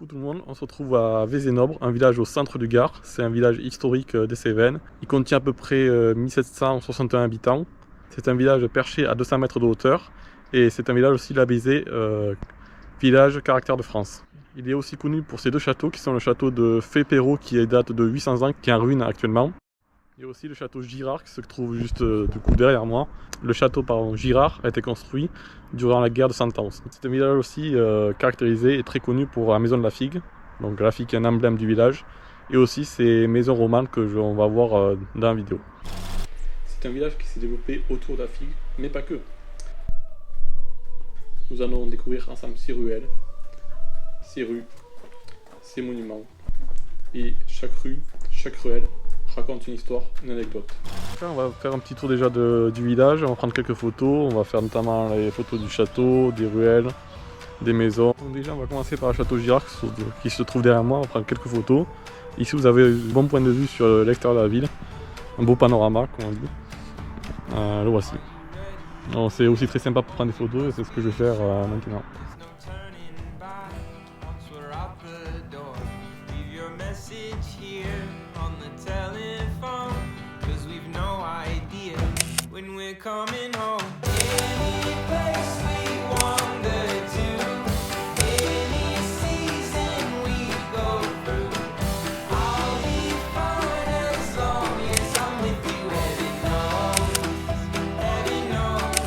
Coucou tout le monde, on se retrouve à Vézénobre, un village au centre du Gard. C'est un village historique des Cévennes. Il contient à peu près 1761 habitants. C'est un village perché à 200 mètres de hauteur et c'est un village aussi labellisé village caractère de France. Il est aussi connu pour ses deux châteaux qui sont le château de Fay-Perrot qui date de 800 ans, qui est en ruine actuellement. Il y a aussi le château Girard qui se trouve juste du coup derrière moi. Le château Girard a été construit durant la guerre de Cent Ans. C'est un village aussi caractérisé et très connu pour la maison de la figue. Donc la figue est un emblème du village. Et aussi ces maisons romanes on va voir dans la vidéo. C'est un village qui s'est développé autour de la figue, mais pas que. Nous allons découvrir ensemble ces ruelles, ces rues, ces monuments. Et chaque rue, chaque ruelle raconte une histoire, une anecdote. On va faire un petit tour déjà du village, on va prendre quelques photos, on va faire notamment les photos du château, des ruelles, des maisons. Donc déjà on va commencer par le château Girard qui se trouve derrière moi, on va prendre quelques photos. Ici vous avez un bon point de vue sur l'extérieur de la ville, un beau panorama comme on dit. Le voici. C'est aussi très sympa pour prendre des photos et c'est ce que je vais faire maintenant. Coming home. Any place we wander to, any season we go through, I'll be fine as long as I'm with you. Heaven knows,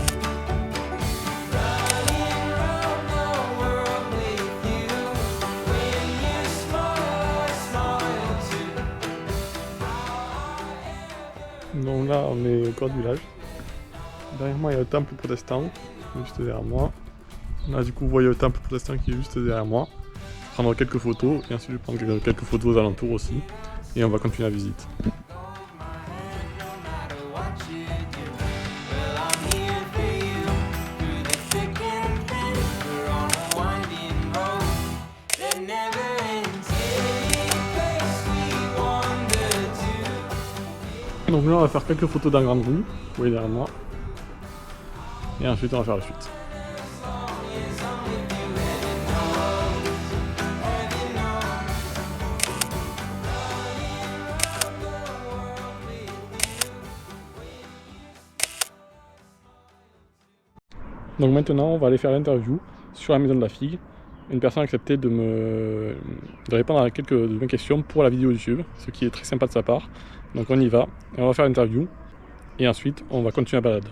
running round the world with you. When you smile, I smile too. Donc là on est au cœur du village. Derrière moi il y a le temple protestant, juste derrière moi. Là du coup vous voyez le temple protestant qui est juste derrière moi. Je vais prendre quelques photos et ensuite je vais prendre quelques photos aux alentours aussi. Et on va continuer la visite. Donc là on va faire quelques photos dans la grande rue, vous voyez derrière moi. Et ensuite on va faire la suite. Donc maintenant on va aller faire l'interview sur la maison de la figue. Une personne a accepté de répondre à quelques de mes questions pour la vidéo YouTube, ce qui est très sympa de sa part. Donc on y va, et on va faire l'interview et ensuite on va continuer la balade.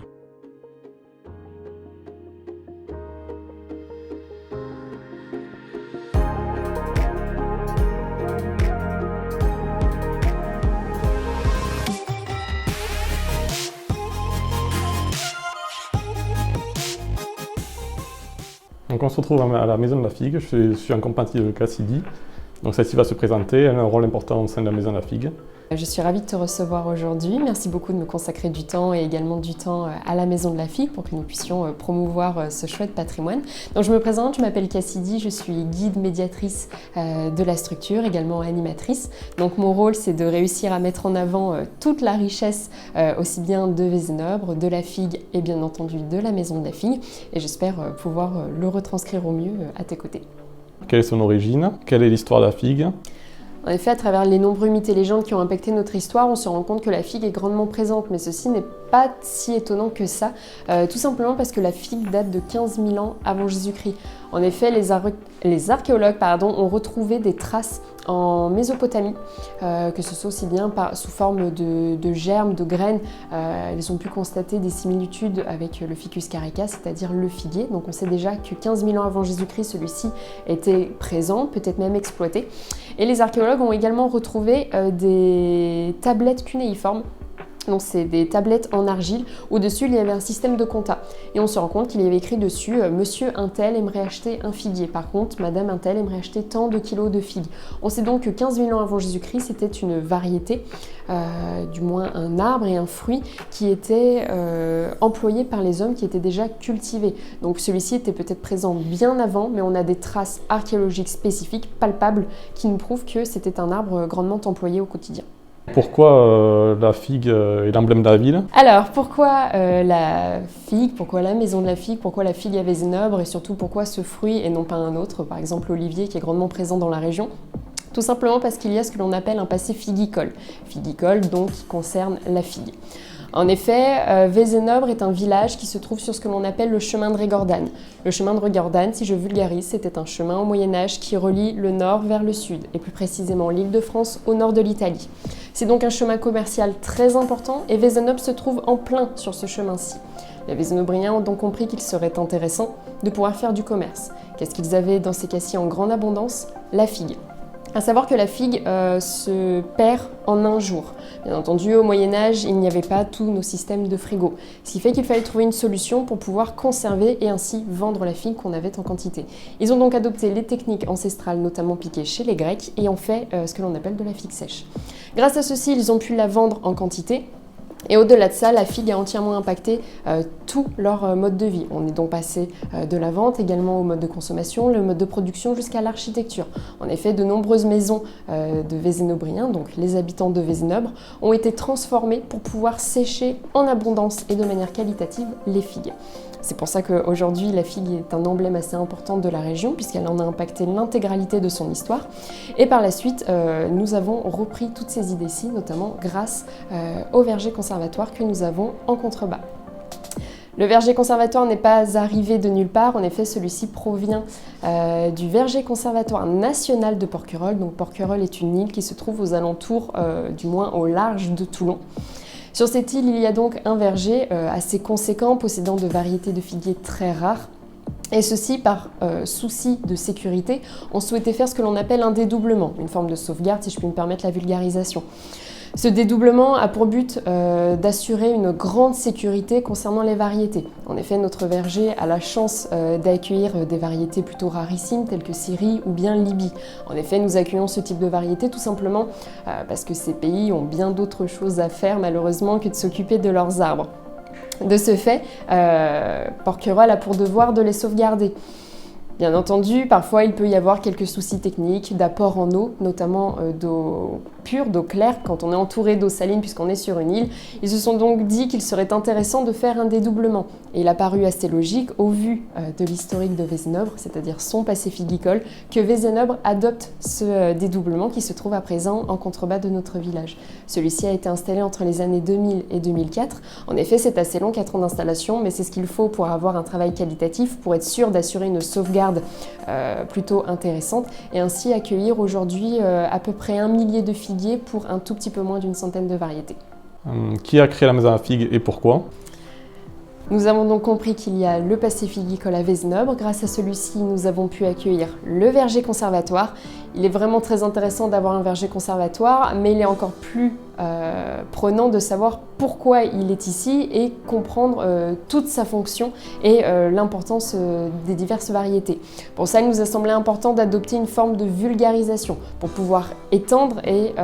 Donc on se retrouve à la maison de la figue, je suis en compagnie de Cassidy. Donc celle-ci va se présenter, elle a un rôle important au sein de la maison de la figue. Je suis ravie de te recevoir aujourd'hui. Merci beaucoup de me consacrer du temps et également du temps à la Maison de la Figue pour que nous puissions promouvoir ce chouette patrimoine. Donc je me présente, je m'appelle Cassidy, je suis guide médiatrice de la structure, également animatrice. Donc mon rôle c'est de réussir à mettre en avant toute la richesse aussi bien de Vézénobre, de la Figue et bien entendu de la Maison de la Figue. Et j'espère pouvoir le retranscrire au mieux à tes côtés. Quelle est son origine? Quelle est l'histoire de la figue? En effet, à travers les nombreux mythes et légendes qui ont impacté notre histoire, on se rend compte que la figue est grandement présente, mais ceci n'est pas si étonnant que ça, tout simplement parce que la figue date de 15 000 ans avant Jésus-Christ. En effet, les archéologues ont retrouvé des traces en Mésopotamie, que ce soit aussi bien sous forme de germes, de graines. Ils ont pu constater des similitudes avec le Ficus carica, c'est-à-dire le figuier. Donc on sait déjà que 15 000 ans avant Jésus-Christ, celui-ci était présent, peut-être même exploité. Et les archéologues ont également retrouvé des tablettes cunéiformes. Donc c'est des tablettes en argile où dessus il y avait un système de compta et on se rend compte qu'il y avait écrit dessus Monsieur Untel aimerait acheter un figuier, par contre Madame Untel aimerait acheter tant de kilos de figues. On sait donc que 15 000 ans avant Jésus-Christ c'était une variété, du moins un arbre et un fruit qui était employé par les hommes qui étaient déjà cultivés. Donc celui-ci était peut-être présent bien avant, mais on a des traces archéologiques spécifiques, palpables, qui nous prouvent que c'était un arbre grandement employé au quotidien. Pourquoi la figue est l'emblème de la ville? Alors, pourquoi la figue, pourquoi la maison de la figue, pourquoi la figue à Vézénobre et surtout pourquoi ce fruit et non pas un autre, par exemple l'olivier qui est grandement présent dans la région? Tout simplement parce qu'il y a ce que l'on appelle un passé figuicole. Figuicole donc qui concerne la figue. En effet, Vézénobre est un village qui se trouve sur ce que l'on appelle le chemin de Régordane. Le chemin de Régordane, si je vulgarise, c'était un chemin au Moyen-Âge qui relie le nord vers le sud, et plus précisément l'Île-de-France au nord de l'Italie. C'est donc un chemin commercial très important et Vézénobre se trouve en plein sur ce chemin-ci. Les Vézénobriens ont donc compris qu'il serait intéressant de pouvoir faire du commerce. Qu'est-ce qu'ils avaient dans ces cas-ci en grande abondance? La figue. À savoir que la figue se perd en un jour. Bien entendu, au Moyen-Âge, il n'y avait pas tous nos systèmes de frigo. Ce qui fait qu'il fallait trouver une solution pour pouvoir conserver et ainsi vendre la figue qu'on avait en quantité. Ils ont donc adopté les techniques ancestrales, notamment piquées chez les Grecs, et ont fait ce que l'on appelle de la figue sèche. Grâce à ceci, ils ont pu la vendre en quantité. Et au-delà de ça, la figue a entièrement impacté tout leur mode de vie. On est donc passé de la vente également au mode de consommation, le mode de production jusqu'à l'architecture. En effet, de nombreuses maisons de Vézénobriens, donc les habitants de Vézénobre, ont été transformées pour pouvoir sécher en abondance et de manière qualitative les figues. C'est pour ça qu'aujourd'hui, la figue est un emblème assez important de la région, puisqu'elle en a impacté l'intégralité de son histoire. Et par la suite, nous avons repris toutes ces idées-ci, notamment grâce au verger conservatoire que nous avons en contrebas. Le verger conservatoire n'est pas arrivé de nulle part, en effet celui-ci provient du verger conservatoire national de Porquerolles. Donc Porquerolles est une île qui se trouve aux alentours, du moins au large de Toulon. Sur cette île, il y a donc un verger assez conséquent, possédant de variétés de figuiers très rares. Et ceci, par souci de sécurité, on souhaitait faire ce que l'on appelle un dédoublement, une forme de sauvegarde, si je puis me permettre la vulgarisation. Ce dédoublement a pour but d'assurer une grande sécurité concernant les variétés. En effet, notre verger a la chance d'accueillir des variétés plutôt rarissimes telles que Syrie ou bien Libye. En effet, nous accueillons ce type de variété tout simplement parce que ces pays ont bien d'autres choses à faire malheureusement que de s'occuper de leurs arbres. De ce fait, Porquerolles a pour devoir de les sauvegarder. Bien entendu, parfois il peut y avoir quelques soucis techniques d'apport en eau, notamment d'eau pure, d'eau claire, quand on est entouré d'eau saline puisqu'on est sur une île. Ils se sont donc dit qu'il serait intéressant de faire un dédoublement. Et il a paru assez logique, au vu de l'historique de Vézénobre, c'est-à-dire son passé figuicole, que Vézénobre adopte ce dédoublement qui se trouve à présent en contrebas de notre village. Celui-ci a été installé entre les années 2000 et 2004. En effet, c'est assez long, 4 ans d'installation, mais c'est ce qu'il faut pour avoir un travail qualitatif, pour être sûr d'assurer une sauvegarde plutôt intéressante et ainsi accueillir aujourd'hui à peu près 1 millier de figuiers pour un tout petit peu moins d'une centaine de variétés. Qui a créé la maison à figue et pourquoi? Nous avons donc compris qu'il y a le passé figuicole à Vézénobre. Grâce à celui-ci, nous avons pu accueillir le verger conservatoire. Il est vraiment très intéressant d'avoir un verger conservatoire, mais il est encore plus prenant de savoir pourquoi il est ici et comprendre toute sa fonction et l'importance des diverses variétés. Pour ça, il nous a semblé important d'adopter une forme de vulgarisation pour pouvoir étendre et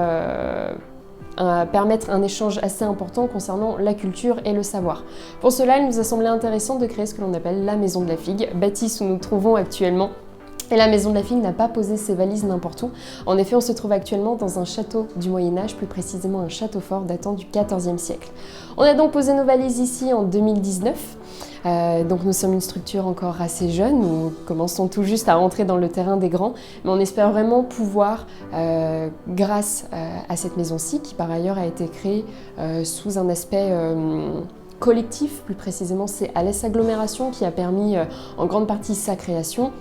permettre un échange assez important concernant la culture et le savoir. Pour cela, il nous a semblé intéressant de créer ce que l'on appelle la Maison de la Figue, bâtisse où nous nous trouvons actuellement. Et la Maison de la Figue n'a pas posé ses valises n'importe où. En effet, on se trouve actuellement dans un château du Moyen-Âge, plus précisément un château fort datant du XIVe siècle. On a donc posé nos valises ici en 2019. Donc nous sommes une structure encore assez jeune, nous commençons tout juste à rentrer dans le terrain des grands, mais on espère vraiment pouvoir, grâce à cette maison-ci, qui par ailleurs a été créée sous un aspect collectif, plus précisément c'est Alès Agglomération qui a permis en grande partie sa création,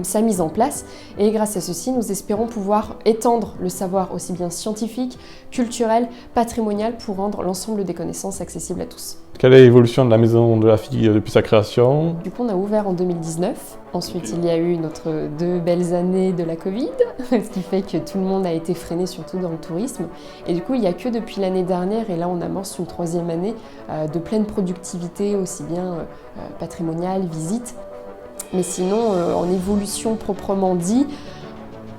sa mise en place, et grâce à ceci nous espérons pouvoir étendre le savoir aussi bien scientifique, culturel, patrimonial pour rendre l'ensemble des connaissances accessibles à tous. Quelle est l'évolution de la maison de la figue depuis sa création? Du coup on a ouvert en 2019, ensuite il y a eu notre 2 belles années de la Covid, ce qui fait que tout le monde a été freiné surtout dans le tourisme, et du coup il n'y a que depuis l'année dernière, et là on amorce une 3e année de pleine productivité, aussi bien patrimoniale, visite. Mais sinon, en évolution proprement dit,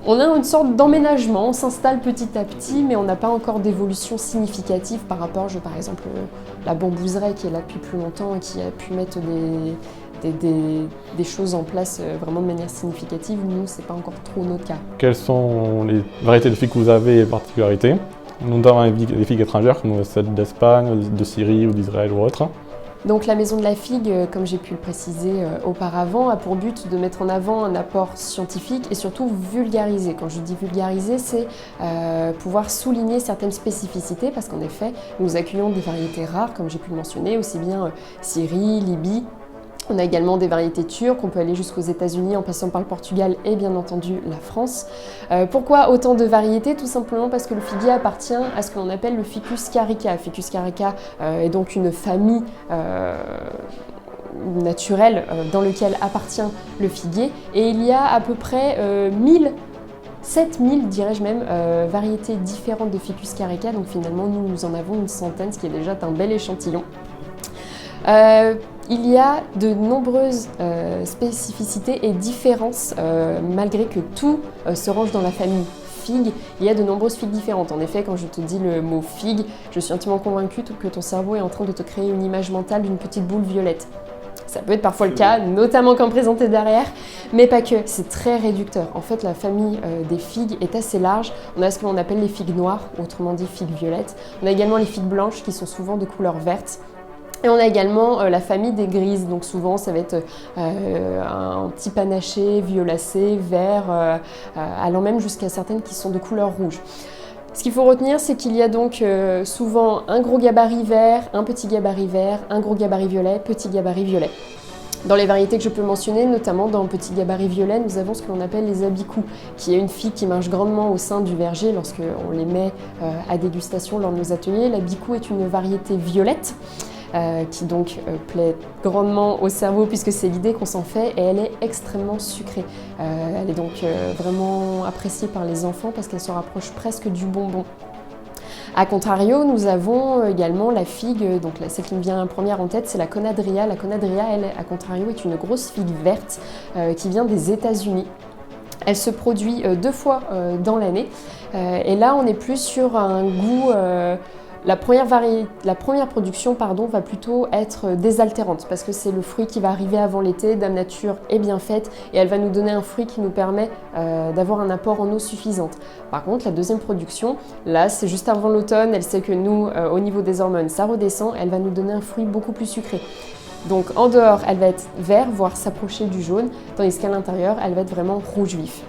on a une sorte d'emménagement, on s'installe petit à petit, mais on n'a pas encore d'évolution significative par rapport, par exemple, la bambouseraie qui est là depuis plus longtemps et qui a pu mettre des choses en place vraiment de manière significative. Nous, c'est pas encore trop notre cas. Quelles sont les variétés de figues que vous avez et les particularités? notamment les figues étrangères comme celles d'Espagne, de Syrie ou d'Israël ou autres. Donc la Maison de la Figue, comme j'ai pu le préciser auparavant, a pour but de mettre en avant un apport scientifique et surtout vulgariser. Quand je dis vulgariser, c'est pouvoir souligner certaines spécificités parce qu'en effet, nous accueillons des variétés rares, comme j'ai pu le mentionner, aussi bien Syrie, Libye. On a également des variétés turques, on peut aller jusqu'aux États-Unis en passant par le Portugal et bien entendu la France. Pourquoi autant de variétés? Tout simplement parce que le figuier appartient à ce que l'on appelle le Ficus carica. Ficus carica est donc une famille naturelle dans laquelle appartient le figuier et il y a à peu près 7000 dirais-je même, variétés différentes de Ficus carica. Donc finalement nous en avons une centaine, ce qui est déjà un bel échantillon. Il y a de nombreuses spécificités et différences malgré que tout se range dans la famille figue. Il y a de nombreuses figues différentes. En effet, quand je te dis le mot figue, je suis intimement convaincue que ton cerveau est en train de te créer une image mentale d'une petite boule violette. Ça peut être parfois le cas, notamment quand présenté derrière, mais pas que, c'est très réducteur. En fait, la famille des figues est assez large. On a ce que l'on appelle les figues noires, autrement dit figues violettes. On a également les figues blanches qui sont souvent de couleur verte. Et on a également la famille des grises, donc souvent ça va être un petit panaché violacé, vert, allant même jusqu'à certaines qui sont de couleur rouge. Ce qu'il faut retenir, c'est qu'il y a donc souvent un gros gabarit vert, un petit gabarit vert, un gros gabarit violet, petit gabarit violet. Dans les variétés que je peux mentionner, notamment dans le petit gabarit violet, nous avons ce que l'on appelle les abicous, qui est une figue qui marche grandement au sein du verger lorsqu'on les met à dégustation lors de nos ateliers. L'abicou est une variété violette. Qui donc plaît grandement au cerveau puisque c'est l'idée qu'on s'en fait et elle est extrêmement sucrée. Elle est donc vraiment appréciée par les enfants parce qu'elle se rapproche presque du bonbon. A contrario, nous avons également la figue, donc celle qui me vient première en tête, c'est la Conadria. La Conadria, elle, à contrario, est une grosse figue verte qui vient des États-Unis. Elle se produit 2 fois dans l'année et là on est plus sur un goût... La première production va plutôt être désaltérante parce que c'est le fruit qui va arriver avant l'été, Dame Nature est bien faite et elle va nous donner un fruit qui nous permet d'avoir un apport en eau suffisante. Par contre, la deuxième production, là c'est juste avant l'automne, elle sait que nous, au niveau des hormones, ça redescend, elle va nous donner un fruit beaucoup plus sucré. Donc en dehors, elle va être vert, voire s'approcher du jaune, tandis qu'à l'intérieur, elle va être vraiment rouge vif.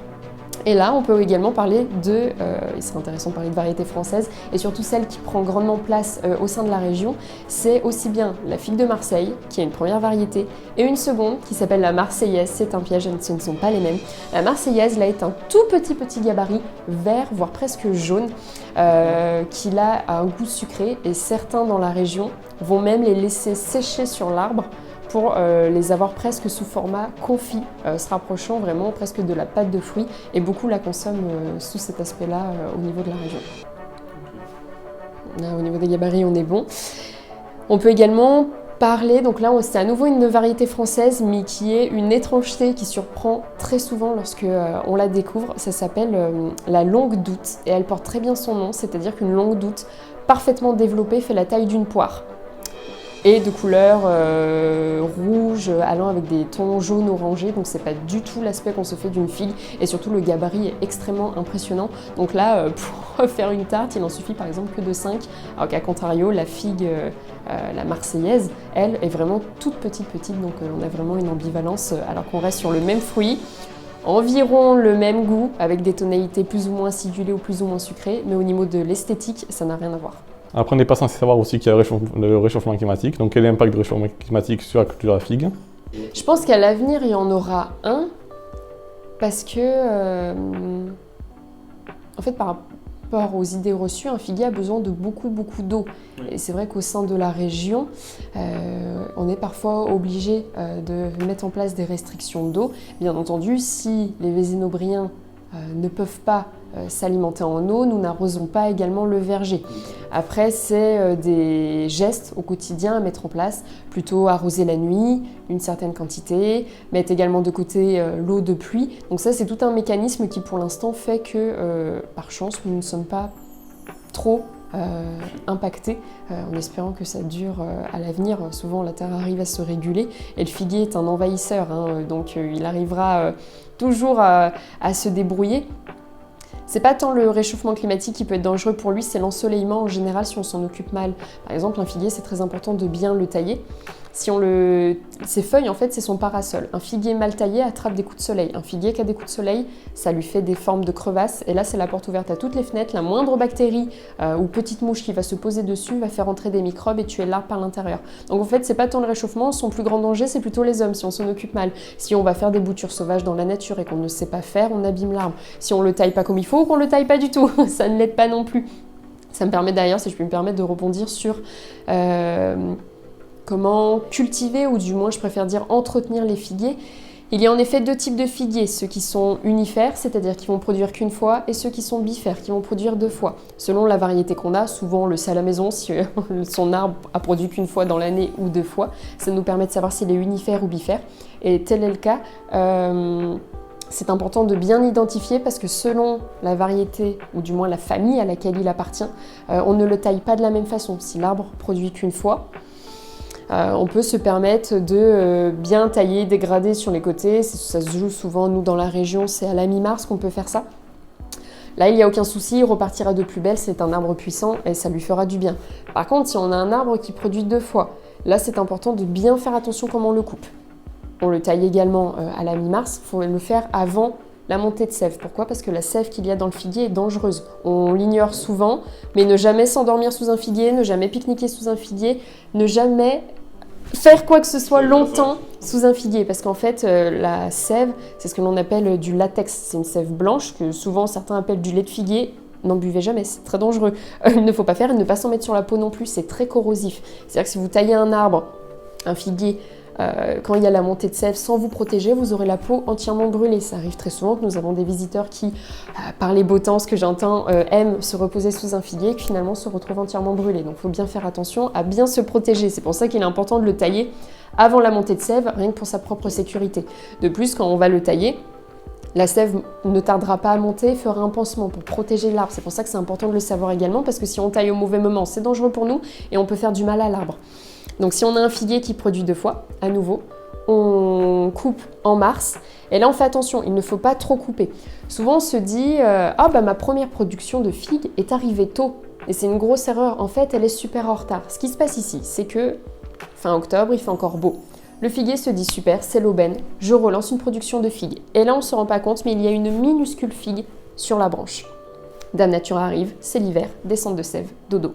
Et là, on peut également parler il serait intéressant de parler de variétés françaises, et surtout celle qui prend grandement place au sein de la région, c'est aussi bien la figue de Marseille, qui est une première variété, et une seconde qui s'appelle la Marseillaise, c'est un piège, ce ne sont pas les mêmes. La Marseillaise, là, est un tout petit gabarit vert, voire presque jaune, qui là a un goût sucré, et certains dans la région vont même les laisser sécher sur l'arbre, pour les avoir presque sous format confit, se rapprochant vraiment presque de la pâte de fruits et beaucoup la consomment sous cet aspect-là au niveau de la région. Là, au niveau des gabarits, on est bon. On peut également parler, donc là c'est à nouveau une variété française mais qui est une étrangeté qui surprend très souvent lorsque on la découvre, ça s'appelle la longue doute et elle porte très bien son nom, c'est-à-dire qu'une longue doute parfaitement développée fait la taille d'une poire. Et de couleur rouge allant avec des tons jaunes orangés, donc c'est pas du tout l'aspect qu'on se fait d'une figue et surtout le gabarit est extrêmement impressionnant. Donc là pour faire une tarte il n'en suffit par exemple que de 5, alors qu'à contrario la figue, la Marseillaise, elle est vraiment toute petite donc on a vraiment une ambivalence alors qu'on reste sur le même fruit. Environ le même goût avec des tonalités plus ou moins acidulées ou plus ou moins sucrées, mais au niveau de l'esthétique ça n'a rien à voir. Après, on n'est pas censé savoir aussi qu'il y a le réchauffement climatique. Donc, quel est l'impact du réchauffement climatique sur la culture de la figue? Je pense qu'à l'avenir, il y en aura un, parce que, en fait, par rapport aux idées reçues, un figuier a besoin de beaucoup d'eau. Oui. Et c'est vrai qu'au sein de la région, on est parfois obligé de mettre en place des restrictions d'eau. Bien entendu, si les Vézénobriens ne peuvent pas s'alimenter en eau, nous n'arrosons pas également le verger. Après, c'est des gestes au quotidien à mettre en place, plutôt arroser la nuit, une certaine quantité, mettre également de côté l'eau de pluie. Donc ça, c'est tout un mécanisme qui pour l'instant fait que, par chance, nous ne sommes pas trop impactés, en espérant que ça dure à l'avenir. Souvent, la terre arrive à se réguler et le figuier est un envahisseur, donc il arrivera toujours à se débrouiller. C'est pas tant le réchauffement climatique qui peut être dangereux pour lui, c'est l'ensoleillement en général si on s'en occupe mal. Par exemple, un figuier, c'est très important de bien le tailler. Ses feuilles, en fait, c'est son parasol. Un figuier mal taillé attrape des coups de soleil. Un figuier qui a des coups de soleil, ça lui fait des formes de crevasses. Et là, c'est la porte ouverte à toutes les fenêtres. La moindre bactérie ou petite mouche qui va se poser dessus va faire entrer des microbes et tuer l'arbre par l'intérieur. Donc en fait, c'est pas tant le réchauffement, son plus grand danger, c'est plutôt les hommes, si on s'en occupe mal. Si on va faire des boutures sauvages dans la nature et qu'on ne sait pas faire, on abîme l'arbre. Si on le taille pas comme il faut ou qu'on le taille pas du tout, ça ne l'aide pas non plus. Ça me permet d'ailleurs, si je peux me permettre, de rebondir sur... comment cultiver, ou du moins je préfère dire entretenir les figuiers. Il y a en effet deux types de figuiers, ceux qui sont unifères, c'est-à-dire qui vont produire qu'une fois, et ceux qui sont bifères, qui vont produire 2 fois. Selon la variété qu'on a, souvent on le sait à la maison, si son arbre a produit qu'une fois dans l'année ou 2 fois, ça nous permet de savoir s'il est unifère ou bifère. Et tel est le cas, c'est important de bien identifier parce que selon la variété, ou du moins la famille à laquelle il appartient, on ne le taille pas de la même façon. Si l'arbre produit qu'une fois, on peut se permettre de bien tailler, dégrader sur les côtés. Ça se joue souvent, nous dans la région, c'est à la mi-mars qu'on peut faire ça. Là, il n'y a aucun souci, il repartira de plus belle, c'est un arbre puissant et ça lui fera du bien. Par contre, si on a un arbre qui produit 2 fois, là c'est important de bien faire attention comment on le coupe. On le taille également à la mi-mars, il faut le faire avant la montée de sève. Pourquoi ? Parce que la sève qu'il y a dans le figuier est dangereuse. On l'ignore souvent, mais ne jamais s'endormir sous un figuier, ne jamais pique-niquer sous un figuier, ne jamais faire quoi que ce soit longtemps sous un figuier. Parce qu'en fait, la sève, c'est ce que l'on appelle du latex. C'est une sève blanche que souvent certains appellent du lait de figuier. N'en buvez jamais, c'est très dangereux. Il ne faut pas faire et ne pas s'en mettre sur la peau non plus, c'est très corrosif. C'est-à-dire que si vous taillez un arbre, un figuier, quand il y a la montée de sève, sans vous protéger, vous aurez la peau entièrement brûlée. Ça arrive très souvent que nous avons des visiteurs qui, par les beaux temps, ce que j'entends, aiment se reposer sous un figuier et qui finalement se retrouvent entièrement brûlés. Donc il faut bien faire attention à bien se protéger. C'est pour ça qu'il est important de le tailler avant la montée de sève, rien que pour sa propre sécurité. De plus, quand on va le tailler, la sève ne tardera pas à monter, fera un pansement pour protéger l'arbre. C'est pour ça que c'est important de le savoir également, parce que si on taille au mauvais moment, c'est dangereux pour nous et on peut faire du mal à l'arbre. Donc si on a un figuier qui produit 2 fois, à nouveau, on coupe en mars. Et là, on fait attention, il ne faut pas trop couper. Souvent, on se dit ma première production de figues est arrivée tôt. Et c'est une grosse erreur. En fait, elle est super en retard. Ce qui se passe ici, c'est que fin octobre, il fait encore beau. Le figuier se dit super, c'est l'aubaine, je relance une production de figues. Et là, on ne se rend pas compte, mais il y a une minuscule figue sur la branche. Dame Nature arrive, c'est l'hiver, descente de sève, dodo.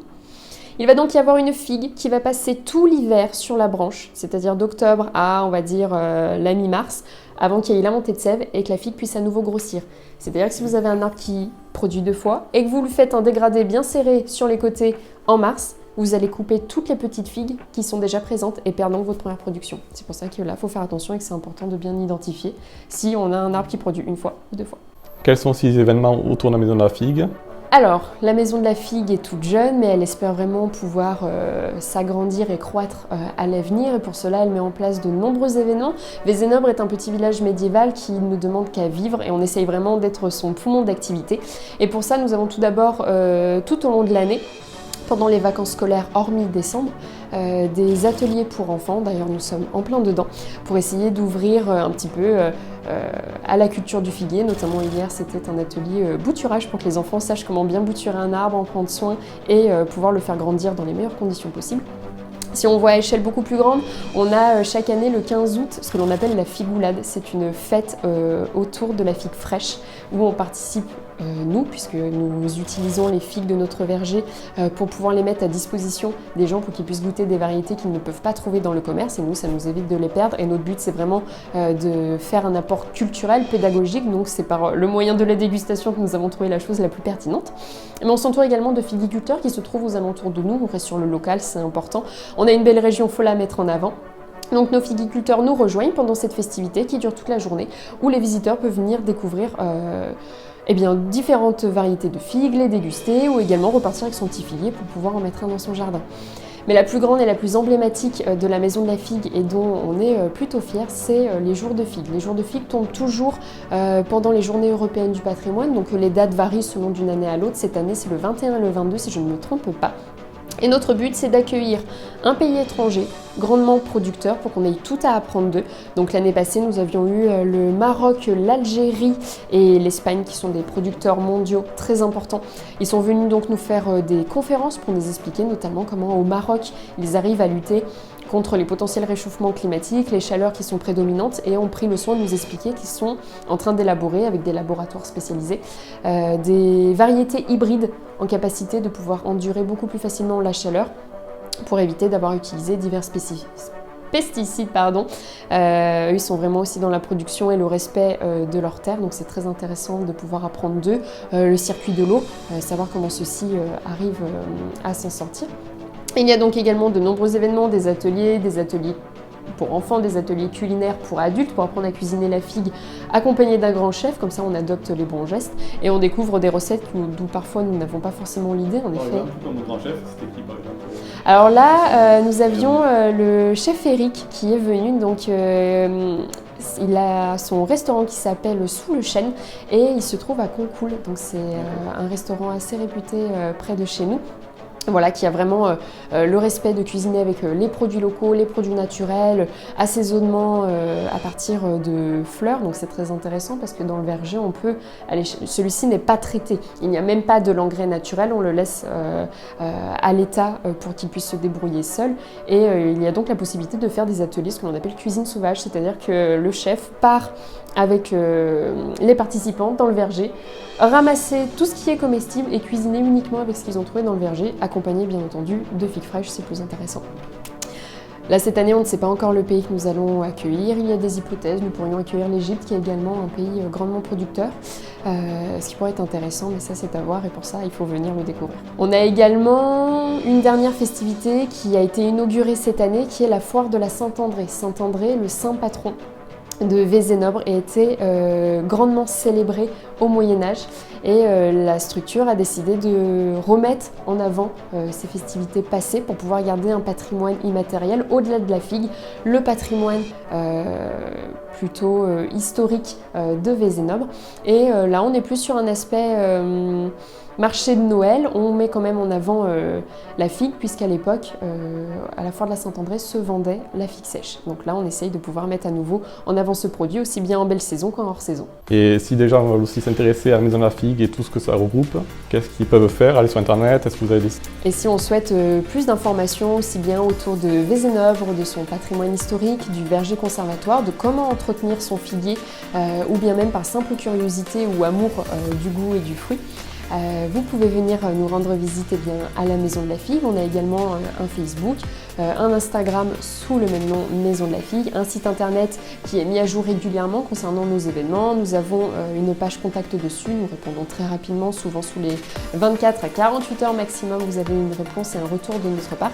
Il va donc y avoir une figue qui va passer tout l'hiver sur la branche, c'est-à-dire d'octobre à, on va dire, la mi-mars, avant qu'il y ait la montée de sève et que la figue puisse à nouveau grossir. C'est-à-dire que si vous avez un arbre qui produit 2 fois et que vous lui faites un dégradé bien serré sur les côtés en mars, vous allez couper toutes les petites figues qui sont déjà présentes et perdre donc votre première production. C'est pour ça que là, il faut faire attention et que c'est important de bien identifier si on a un arbre qui produit 1 fois ou 2 fois. Quels sont ces événements autour de la maison de la figue ? Alors, la maison de la figue est toute jeune, mais elle espère vraiment pouvoir s'agrandir et croître à l'avenir. Et pour cela, elle met en place de nombreux événements. Vézénobre est un petit village médiéval qui ne demande qu'à vivre et on essaye vraiment d'être son poumon d'activité. Et pour ça, nous avons tout d'abord, tout au long de l'année, pendant les vacances scolaires, hormis décembre, des ateliers pour enfants, d'ailleurs nous sommes en plein dedans, pour essayer d'ouvrir un petit peu à la culture du figuier. Notamment hier c'était un atelier bouturage pour que les enfants sachent comment bien bouturer un arbre, en prendre soin et pouvoir le faire grandir dans les meilleures conditions possibles. Si on voit à échelle beaucoup plus grande, on a chaque année le 15 août ce que l'on appelle la figoulade. C'est une fête autour de la figue fraîche où on participe, nous, puisque nous utilisons les figues de notre verger pour pouvoir les mettre à disposition des gens pour qu'ils puissent goûter des variétés qu'ils ne peuvent pas trouver dans le commerce. Et nous, ça nous évite de les perdre. Et notre but, c'est vraiment de faire un apport culturel, pédagogique. Donc c'est par le moyen de la dégustation que nous avons trouvé la chose la plus pertinente. Mais on s'entoure également de figuiculteurs qui se trouvent aux alentours de nous. On reste sur le local, c'est important. On a une belle région, il faut la mettre en avant. Donc nos figuiculteurs nous rejoignent pendant cette festivité qui dure toute la journée, où les visiteurs peuvent venir découvrir différentes variétés de figues, les déguster ou également repartir avec son petit figuier pour pouvoir en mettre un dans son jardin. Mais la plus grande et la plus emblématique de la maison de la figue et dont on est plutôt fiers, c'est les jours de figue. Les jours de figue tombent toujours pendant les journées européennes du patrimoine, donc les dates varient selon d'une année à l'autre. Cette année c'est le 21 et le 22 si je ne me trompe pas. Et notre but, c'est d'accueillir un pays étranger grandement producteur pour qu'on ait tout à apprendre d'eux. Donc l'année passée, nous avions eu le Maroc, l'Algérie et l'Espagne qui sont des producteurs mondiaux très importants. Ils sont venus donc nous faire des conférences pour nous expliquer notamment comment au Maroc, ils arrivent à lutter contre les potentiels réchauffements climatiques, les chaleurs qui sont prédominantes et ont pris le soin de nous expliquer qu'ils sont en train d'élaborer avec des laboratoires spécialisés des variétés hybrides en capacité de pouvoir endurer beaucoup plus facilement la chaleur pour éviter d'avoir utilisé divers pesticides. Eux, ils sont vraiment aussi dans la production et le respect de leur terre, donc c'est très intéressant de pouvoir apprendre d'eux le circuit de l'eau, savoir comment ceux-ci arrivent à s'en sortir. Il y a donc également de nombreux événements, des ateliers pour enfants, des ateliers culinaires pour adultes, pour apprendre à cuisiner la figue accompagné d'un grand chef, comme ça on adopte les bons gestes et on découvre des recettes d'où parfois nous n'avons pas forcément l'idée en effet. Comme le grand chef, c'était qui par exemple? Alors là, nous avions le chef Eric qui est venu, donc il a son restaurant qui s'appelle Sous le Chêne et il se trouve à Concoul, donc c'est un restaurant assez réputé près de chez nous. Voilà, qui a vraiment le respect de cuisiner avec les produits locaux, les produits naturels, assaisonnement à partir de fleurs. Donc c'est très intéressant parce que dans le verger, on peut aller. Celui-ci n'est pas traité. Il n'y a même pas de l'engrais naturel. On le laisse à l'état pour qu'il puisse se débrouiller seul. Et il y a donc la possibilité de faire des ateliers, ce que l'on appelle cuisine sauvage, c'est-à-dire que le chef part avec les participants dans le verger, ramasser tout ce qui est comestible et cuisiner uniquement avec ce qu'ils ont trouvé dans le verger, accompagné bien entendu de figues fraîches, c'est plus intéressant. Là, cette année, on ne sait pas encore le pays que nous allons accueillir. Il y a des hypothèses. Nous pourrions accueillir l'Égypte, qui est également un pays grandement producteur, ce qui pourrait être intéressant, mais ça, c'est à voir et pour ça, il faut venir le découvrir. On a également une dernière festivité qui a été inaugurée cette année, qui est la foire de la Saint-André. Saint-André, le saint patron de Vézénobre, a été grandement célébré au Moyen-Âge et la structure a décidé de remettre en avant ces festivités passées pour pouvoir garder un patrimoine immatériel au-delà de la figue, le patrimoine plutôt historique de Vézénobre. Et là, on est plus sur un aspect marché de Noël. On met quand même en avant la figue puisqu'à l'époque, à la foire de la Saint-André, se vendait la figue sèche. Donc là, on essaye de pouvoir mettre à nouveau en avant ce produit, aussi bien en belle saison qu'en hors saison. Et si des gens veulent aussi s'intéresser à la Maison de la Figue et tout ce que ça regroupe, qu'est-ce qu'ils peuvent faire? Aller sur Internet? Est-ce que vous avez des sites? Et si on souhaite plus d'informations, aussi bien autour de Vézénobre, de son patrimoine historique, du verger conservatoire, de comment entretenir son figuier, ou bien même par simple curiosité ou amour du goût et du fruit, vous pouvez venir nous rendre visite à la Maison de la Figue. On a également un Facebook, un Instagram sous le même nom, Maison de la Figue, un site internet qui est mis à jour régulièrement concernant nos événements. Nous avons une page contact dessus, nous répondons très rapidement, souvent sous les 24 à 48 heures maximum, vous avez une réponse et un retour de notre part.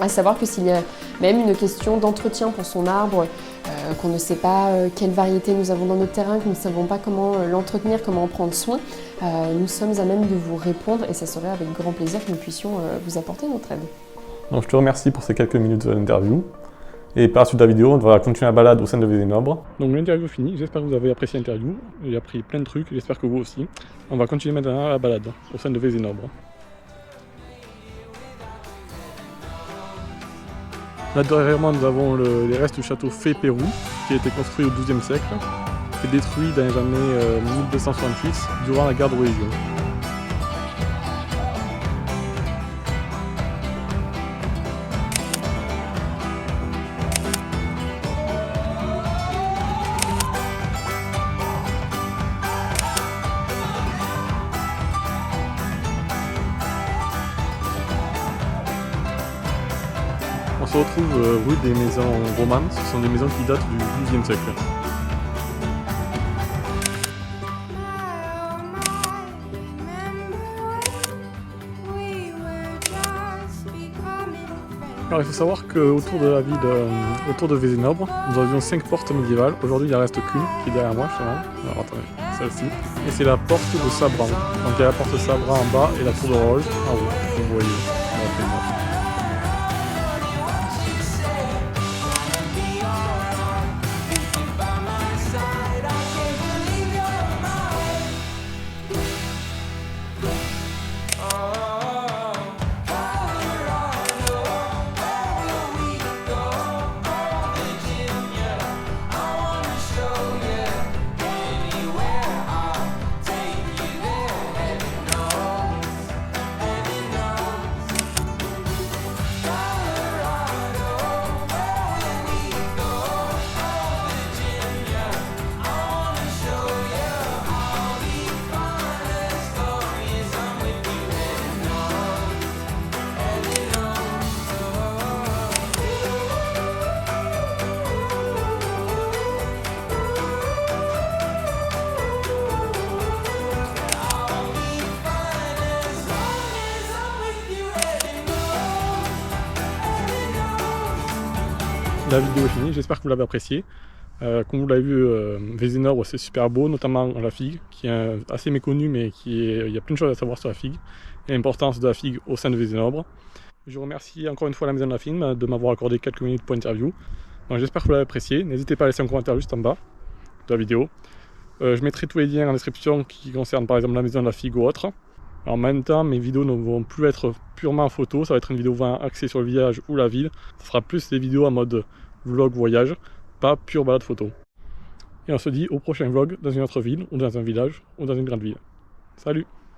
À savoir que s'il y a même une question d'entretien pour son arbre, qu'on ne sait pas quelle variété nous avons dans notre terrain, que nous ne savons pas comment l'entretenir, comment en prendre soin, nous sommes à même de vous répondre et ça serait avec grand plaisir que nous puissions vous apporter notre aide. Donc, je te remercie pour ces quelques minutes d'interview. Et par la suite de la vidéo, on va continuer la balade au sein de Vézénobre. Donc l'interview est finie, j'espère que vous avez apprécié l'interview. J'ai appris plein de trucs, j'espère que vous aussi. On va continuer maintenant la balade au sein de Vézénobre. Là derrière moi, nous avons les restes du château Fay Pérou, qui a été construit au XIIe siècle et détruit dans les années 1268 durant la guerre de religion. On se retrouve rue des Maisons Romanes, ce sont des maisons qui datent du XIIe siècle. Alors il faut savoir qu'autour de la ville, autour de Vézénobre, nous avions 5 portes médiévales. Aujourd'hui il en reste qu'une qui est derrière moi justement. Alors attendez, celle-ci. Et c'est la porte de Sabran. Donc il y a la porte Sabran en bas et la tour de Roge en haut. Vous voyez. La vidéo est finie, j'espère que vous l'avez appréciée. Comme vous l'avez vu, Vézénobre c'est super beau, notamment la figue, qui est assez méconnue, mais il y a plein de choses à savoir sur la figue, et l'importance de la figue au sein de Vézénobre. Je remercie encore une fois la Maison de la Figue de m'avoir accordé quelques minutes pour interview. J'espère que vous l'avez apprécié, n'hésitez pas à laisser un commentaire juste en bas de la vidéo. Je mettrai tous les liens en description qui concernent par exemple la Maison de la Figue ou autre. Alors en même temps, mes vidéos ne vont plus être purement photo, ça va être une vidéo vraiment axée sur le village ou la ville. Ça sera plus des vidéos en mode vlog voyage, pas pure balade photo. Et on se dit au prochain vlog dans une autre ville, ou dans un village, ou dans une grande ville. Salut!